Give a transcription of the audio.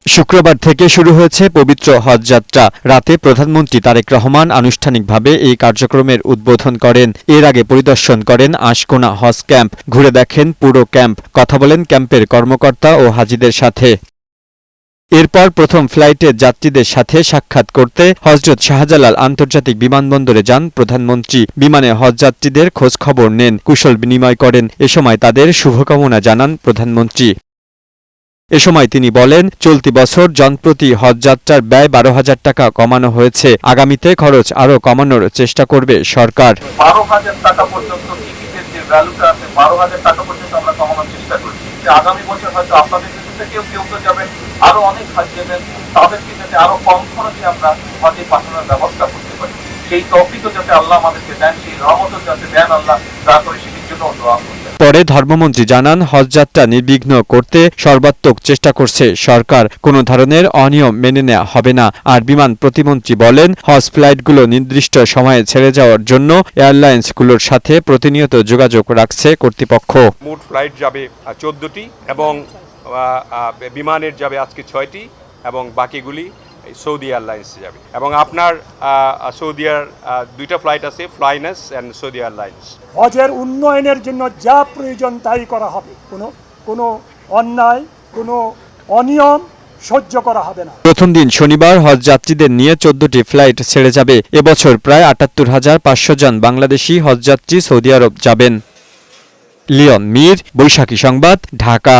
শুক্রবার থেকে শুরু হয়েছে পবিত্র হজ যাত্রা। রাতে প্রধানমন্ত্রী তারেক রহমান আনুষ্ঠানিকভাবে এই কার্যক্রমের উদ্বোধন করেন। এর আগে পরিদর্শন করেন আশকোনা হজ ক্যাম্প, ঘুরে দেখেন পুরো ক্যাম্প, কথা বলেন ক্যাম্পের কর্মকর্তা ও হাজিদের সাথে। এরপর প্রথম ফ্লাইটে যাত্রীদের সাথে সাক্ষাৎ করতে হজরত শাহজালাল আন্তর্জাতিক বিমানবন্দরে যান প্রধানমন্ত্রী। বিমানে হজযাত্রীদের খোঁজখবর নেন, কুশল বিনিময় করেন। এ সময় তাদের শুভকামনা জানান প্রধানমন্ত্রী। এ সময় তিনি বলেন, চলতি বছর জনপ্রতি হজযাত্রার ব্যয় 12,000 টাকা কমানো হয়েছে। আগামীতে খরচ আরও কমানোর চেষ্টা করবে সরকার। 12,000 টাকা পর্যন্ত টিকিটের যে ভ্যালুটা আছে 12,000 টাকা পর্যন্ত আমরা কমানোর চেষ্টা করছি। আগামী বছর হয়তো আপনাদের দেশে কেউ তো যাবেন, আরো অনেক হাজি যাবেন, তাদেরকে যাতে আরো কম খরচে আমরা হজে পাঠানোর ব্যবস্থা করতে পারি। সেই তৌফিকও যাতে আল্লাহ আমাদেরকে দেন, সেই রহমতও যাতে দেন আল্লাহ, তা করে সেটির জন্য দোয়া করবেন। পরে ধর্মমন্ত্রী জানান, হজযাত্রা নির্বিঘ্ন করতে সর্বাত্মক চেষ্টা করছে সরকার। কোনো ধরনের অনিয়ম মেনে নেওয়া হবে না। আর বিমান প্রতিমন্ত্রী বলেন, হজ ফ্লাইটগুলো নির্দিষ্ট সময়ে ছেড়ে যাওয়ার জন্য এয়ারলাইন্সগুলোর সাথে প্রতিনিয়ত যোগাযোগ রাখছে কর্তৃপক্ষ। মোট ফ্লাইট যাবে 14টি এবং বিমানের যাবে আজকে 6টি এবং বাকিগুলি সৌদি এয়ারলাইন্স যাবে। এবং আপনার সৌদিয়ার 2টা ফ্লাইট আছে, ফ্লাইনাস অ্যান্ড সৌদি এয়ারলাইন্স। হজের উন্নয়নের জন্য যা প্রয়োজন তাই করা হবে। কোনো অন্যায়, কোনো অনিয়ম সহ্য করা হবে না। প্রথম দিন শনিবার হজযাত্রীদের নিয়ে 14টি ফ্লাইট ছেড়ে যাবে। এবছর প্রায় ৭৮,৫০০ জন বাংলাদেশি হজযাত্রী সৌদি আরব যাবেন। লিওন মীর, বৈশাখী সংবাদ, ঢাকা।